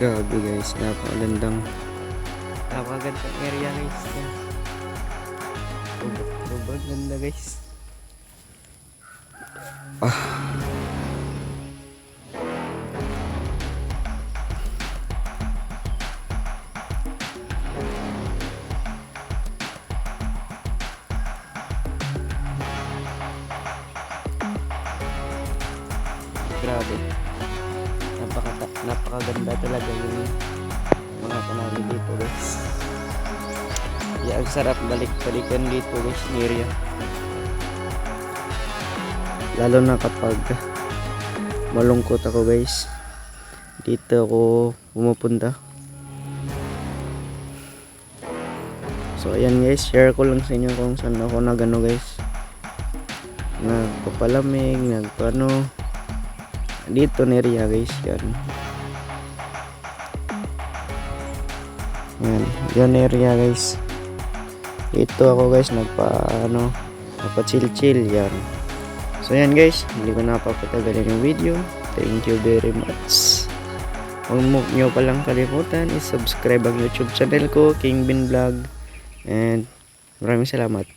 Grabe guys, napakagandang area guys. Yan. Sobrang ganda guys. Grabe. Napakaganda talaga yung mga tanawin dito guys. Yeah, ang sarap balik-balikan dito guys, area. Lalo na kapag malungkot ako guys, dito ako pumupunta. So ayan guys, share ko lang sa inyo kung saan ako nagano guys, nagpapalamig, nagpano dito na area guys. Yan area guys. Dito ako guys nagpa chill yan. So yan guys, hindi ko na papatagalin yung video. Thank you very much. Huwag nyo palang kalimutan i-subscribe ang YouTube channel ko, King Bin Vlog, and maraming salamat.